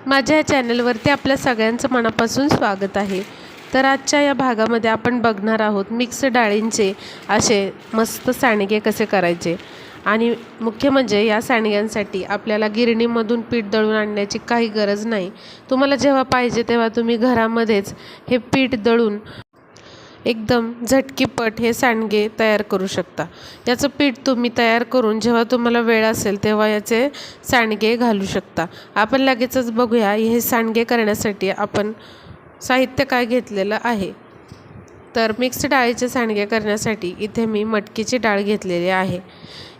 माझ्या चॅनलवरती आपल्या सगळ्यांचं मनापासून स्वागत आहे। तर आजच्या या भागामध्ये आपण बघणार आहोत मिक्स डाळींचे असे मस्त सांडगे कसे करायचे। आणि मुख्य म्हणजे या सांडग्यांसाठी आपल्याला गिरणीमधून पीठ दळून आणण्याची काही गरज नाही। तुम्हाला जेव्हा पाहिजे तेव्हा तुम्ही घरामध्येच हे पीठ दळून एकदम झटकीपट हे सांडगे तयार करू शकता। याचं पीठ तुम्ही तयार करून जेव्हा तुम्हाला वेळ असेल तेव्हा याचे सांडगे घालू शकता। आपण लगेचच बघूया हे सांडगे करण्यासाठी आपण साहित्य काय घेतलेलं आहे। तर मिक्स डाळीचे सांडगे करण्यासाठी इथे मी मटकीची डाळ घेतलेली आहे।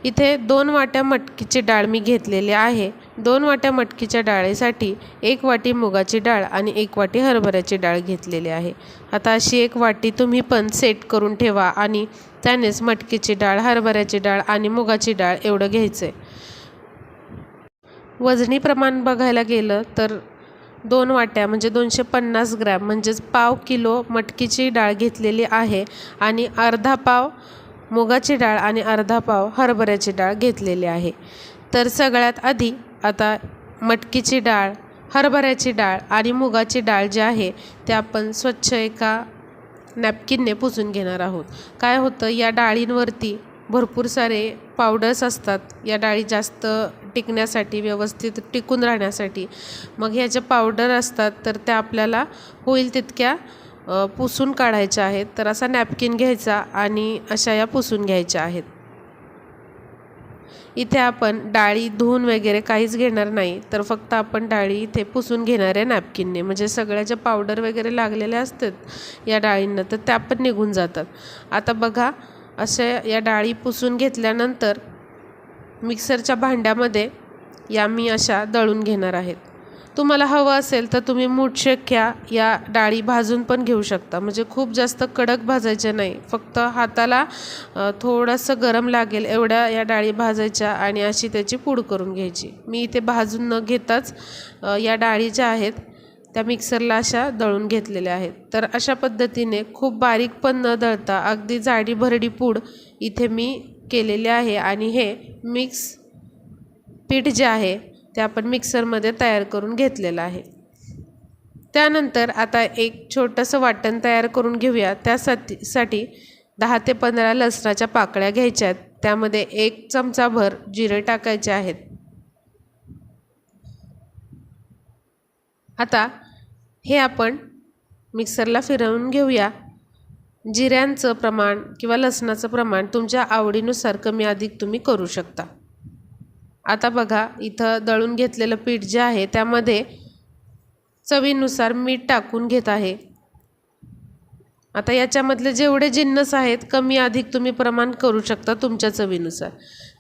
इथे 2 वाट्या मटकीची डाळ मी घेतलेली आहे। 2 वाट्या मटकीच्या डाळीसाठी 1 वाटी मुगाची डाळ आणि 1 वाटी हरभऱ्याची डाळ घेतलेली आहे। आता अशी 1 वाटी तुम्ही पण सेट करून ठेवा आणि त्यानेच मटकीची डाळ, हरभऱ्याची डाळ आणि मुगाची डाळ एवढं घ्यायचं। वजनी प्रमाण बघायला गेलं तर 2 वाट्या म्हणजे 250 ग्रॅम म्हणजेच पाव किलो मटकीची डाळ घेतलेली आहे आणि अर्धा पाव मुगाची डाळ आणि अर्धा पाव हरभऱ्याची डाळ घेतलेली आहे। तर सगळ्यात आधी आता मटकीची डाळ, हरभऱ्याची डाळ आणि मुगाची डाळ जी आहे ते आपण स्वच्छ एका नॅपकिनने पुसून घेणार आहोत। काय होतं, या डाळींवरती भरपूर सारे पावडर्स असतात, या डाळी जास्त टिकण्यासाठी, व्यवस्थित टिकून राहण्यासाठी। मग ह्या ज्या पावडर असतात तर त्या आपल्याला होईल तितक्या पुसून काढायच्या आहेत। तर असा नॅपकिन घ्यायचा आणि अशा या पुसून घ्यायच्या आहेत। इथे आपण डाळी धुवून वगैरे काहीच घेणार नाही, तर फक्त आपण डाळी इथे पुसून घेणार आहे नॅपकिनने, म्हणजे सगळ्या ज्या पावडर वगैरे लागलेल्या असतात या डाळींना तर त्या पण निघून जातात। आता बघा, अशा या डाळी पुसून घेतल्यानंतर मिक्सरच्या भांड्यामध्ये या मी अशा दळून घेणार आहेत। तुम्हाला हवं असेल तर तुम्ही मुठशेक्या या डाळी भाजून पण घेऊ शकता, म्हणजे खूप जास्त कडक भाजायचे नाही, फक्त हाताला थोडंसं गरम लागेल एवढ्या या डाळी भाजायच्या आणि अशी त्याची पूड करून घ्यायची। मी इथे भाजून न घेताच या डाळी ज्या आहेत त्या मिक्सरला अशा दळून घेतलेल्या आहेत। तर अशा पद्धतीने खूप बारीक पण न दळता अगदी जाडी भरडी पूड इथे मी केलेली आहे आणि हे मिक्स पीठ जे आहे ते आपण मिक्सरमध्ये तयार करून घेतलेलं आहे। त्यानंतर आता एक छोटंसं वाटण तयार करून घेऊया। त्यासाठी 10 ते 15 लसणाच्या पाकळ्या घ्यायच्या आहेत। त्यामध्ये 1 चमचाभर जिरे टाकायचे आहेत। आता हे आपण मिक्सरला फिरवून घेऊया। जिऱ्यांचं प्रमाण किंवा लसणाचं प्रमाण तुमच्या आवडीनुसार कमी अधिक तुम्ही करू शकता। आता बघा, इथं दळून घेतलेलं पीठ जे आहे त्यामध्ये चवीनुसार मीठ टाकून घेत आहे। आता याच्यामधले जेवढे जिन्नस आहेत कमी अधिक तुम्ही प्रमाण करू शकता तुमच्या चवीनुसार।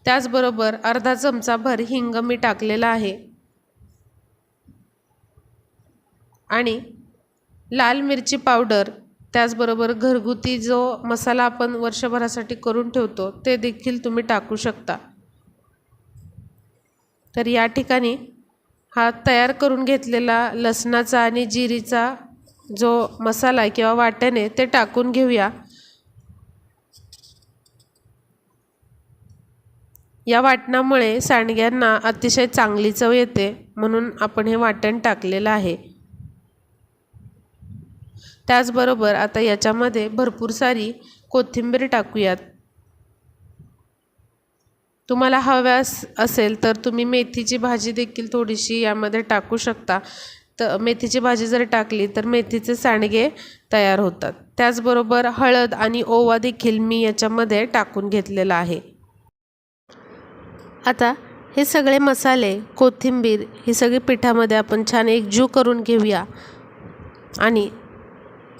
त्याचबरोबर अर्धा चमचाभर हिंग मी टाकलेला आहे आणि लाल मिरची पावडर, त्याचबरोबर घरगुती जो मसाला आपण वर्षभरासाठी करून ठेवतो ते देखील तुम्ही टाकू शकता। तर या ठिकाणी हा तयार करून घेतलेला लसणाचा आणि जिरीचा जो मसाला आहे किंवा वाटण आहे ते टाकून घेऊया। या वाटणामुळे सांडग्यांना अतिशय चांगली चव येते, म्हणून आपण हे वाटण टाकलेलं आहे। त्याचबरोबर आता याच्यामध्ये भरपूर सारी कोथिंबीर टाकूयात। तुम्हाला हव्यास असेल तर तुम्ही मेथीची भाजी देखील थोडीशी यामध्ये टाकू शकता। तर मेथीची भाजी जर टाकली तर मेथीचे सांडगे तयार होतात। त्याचबरोबर हळद आणि ओवा देखील मी याच्यामध्ये टाकून घेतलेला आहे। आता हे सगळे मसाले, कोथिंबीर ही सगळी पिठामध्ये आपण छान एकजीव करून घेऊया आणि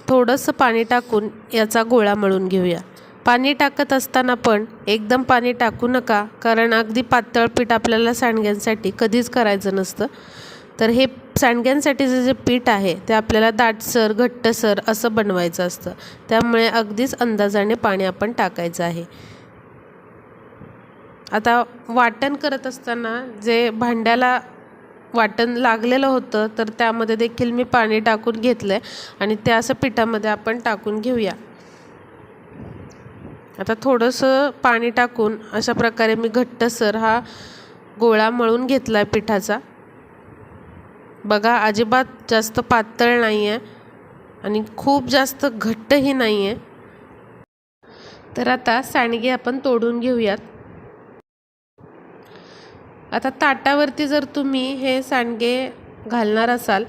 थोडंसं पाणी टाकून याचा गोळा मळून घेऊया। पाणी टाकत असताना पण एकदम पाणी टाकू नका, कारण अगदी पातळ पीठ आपल्याला सांडग्यांसाठी कधीच करायचं नसतं। तर हे सांडग्यांसाठीचं जे पीठ आहे ते आपल्याला दाटसर, घट्टसर असं बनवायचं असतं, त्यामुळे अगदीच अंदाजाने पाणी आपण टाकायचं आहे। आता वाटण करत असताना जे भांड्याला वाटण लागलेलं होतं तर त्यामध्ये देखील मी पाणी टाकून घेतलंय आणि ते असं पिठामध्ये आपण टाकून घेऊया। आता थोडंसं पाणी टाकून अशा प्रकारे मी घट्टसर हा गोळा मळून घेतला आहे पिठाचा। बघा, अजिबात जास्त पातळ नाही आहे आणि खूप जास्त घट्टही नाही आहे. तर आता सांडगे आपण तोडून घेऊयात. आता ताटावरती जर तुम्ही हे सांडगे घालणार असाल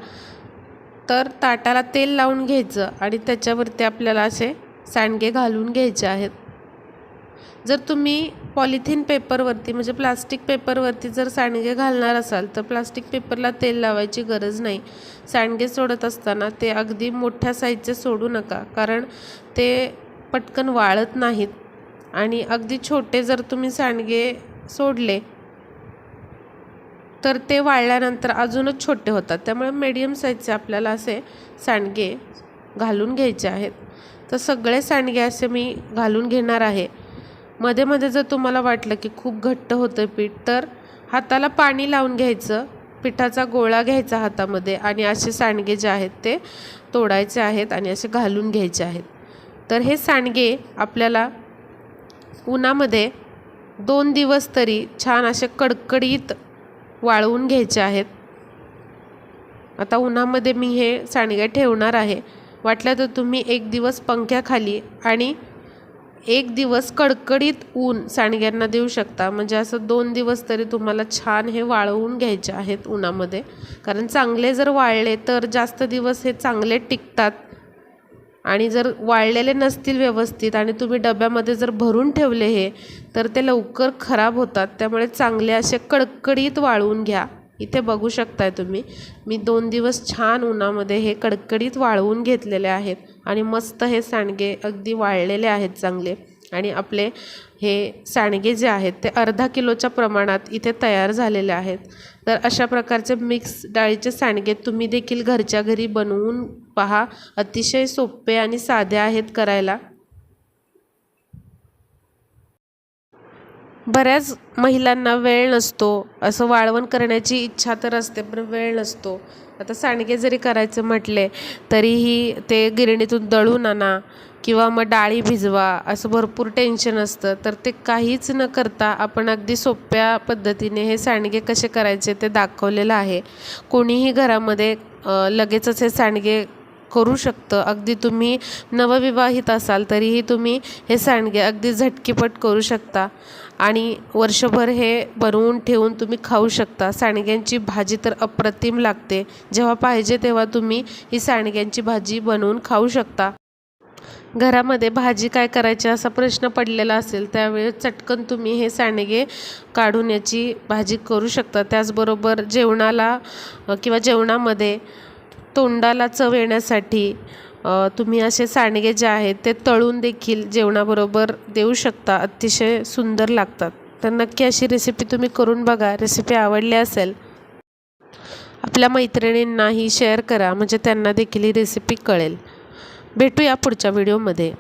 तर ताटाला तेल लावून घ्यायचं आणि त्याच्यावरती आपल्याला असे सांडगे घालून घ्यायचे आहेत. जर तुम्ही पॉलिथिन पेपरवरती म्हणजे प्लास्टिक पेपरवरती जर सांडगे घालणार असाल तर प्लास्टिक पेपरला तेल लावायची गरज नाही. सांडगे सोडत असताना ते अगदी मोठ्या साईजचे सोडू नका, कारण ते पटकन वाळत नाहीत. आणि अगदी छोटे जर तुम्ही सांडगे सोडले तर ते वाळल्यानंतर अजूनच छोटे होतात. त्यामुळे मीडियम साईजचे आपल्याला असे सांडगे घालून घ्यायचे आहेत. तर सगळे सांडगे असे मी घालून घेणार आहे. मध्ये मध्ये जर तुम्हाला वाटलं की खूप घट्ट होतं पीठ तर हाताला पाणी लावून घ्यायचं, पिठाचा गोळा घ्यायचा हातामध्ये आणि असे सांडगे जे आहेत ते तोडायचे आहेत आणि असे घालून घ्यायचे आहेत. तर हे सांडगे आपल्याला उन्हामध्ये 2 दिवस तरी छान असे कडकडीत वाळवून घ्यायचे आहेत. आता उन्हामध्ये मी हे सांडगे ठेवणार आहे. वाटलं तर तुम्ही 1 दिवस पंख्याखाली आणि 1 दिवस कडकडीत ऊन सांडग्यांना देऊ शकता. म्हणजे असं 2 दिवस तरी तुम्हाला छान हे वाळवून घ्यायचे आहेत उन्हामध्ये. कारण चांगले जर वाळले तर जास्त दिवस हे चांगले टिकतात आणि जर वाळलेले नसतील व्यवस्थित आणि तुम्ही डब्यामध्ये जर भरून ठेवले हे तर ते लवकर खराब होतात. त्यामुळे चांगले असे कडकडीत वाळवून घ्या. इथे बघू शकताय तुम्ही, मी 2 दिवस छान उन्हामध्ये हे कडकडीत वाळवून घेतलेले आहेत आणि मस्त हे सांडगे अगदी वाळलेले आहेत चांगले. आणि आपले हे सांडगे जे आहेत ते अर्धा किलोच्या प्रमाणात इथे तयार झालेले आहेत. तर अशा प्रकारचे मिक्स डाळीचे सांडगे तुम्ही देखील घरच्या घरी बनवून पहा. अतिशय सोपे आणि साधे आहेत करायला. बऱ्याच महिलांना वेळ नसतो, असं वाळवण करण्याची इच्छा तर असते पण वेळ नसतो. आता सांडगे जरी करायचे म्हटले तरीही ते गिरणीतून दळून आणा किंवा मग डाळी भिजवा, असं भरपूर टेन्शन असतं. तर ते काहीच न करता आपण अगदी सोप्या पद्धतीने हे सांडगे कसे करायचे ते दाखवलेलं आहे. कोणीही घरामध्ये लगेचच हे सांडगे करू शकतं. अगदी तुम्ही नवविवाहित असाल तरीही तुम्ही हे सांडगे अगदी झटकीपट करू शकता आणि वर्षभर हे बनवून ठेवून तुम्ही खाऊ शकता. सांडग्यांची भाजी तर अप्रतिम लागते. जेव्हा पाहिजे तेव्हा तुम्ही ही सांडग्यांची भाजी बनवून खाऊ शकता. घरामध्ये भाजी काय करायची असा प्रश्न पडलेला असेल त्यावेळी चटकन तुम्ही हे सांडगे काढून याची भाजी करू शकता. त्याचबरोबर जेवणाला किंवा जेवणामध्ये तोंडाला चव येण्यासाठी तुम्ही असे सांडगे जे आहेत ते तळून देखील जेवणाबरोबर देऊ शकता. अतिशय सुंदर लागतात. तर नक्की अशी रेसिपी तुम्ही करून बघा. रेसिपी आवडली असेल आपल्या मैत्रिणींनाही शेअर करा, म्हणजे त्यांना देखील ही रेसिपी कळेल. भेटूया पुढच्या व्हिडिओमध्ये.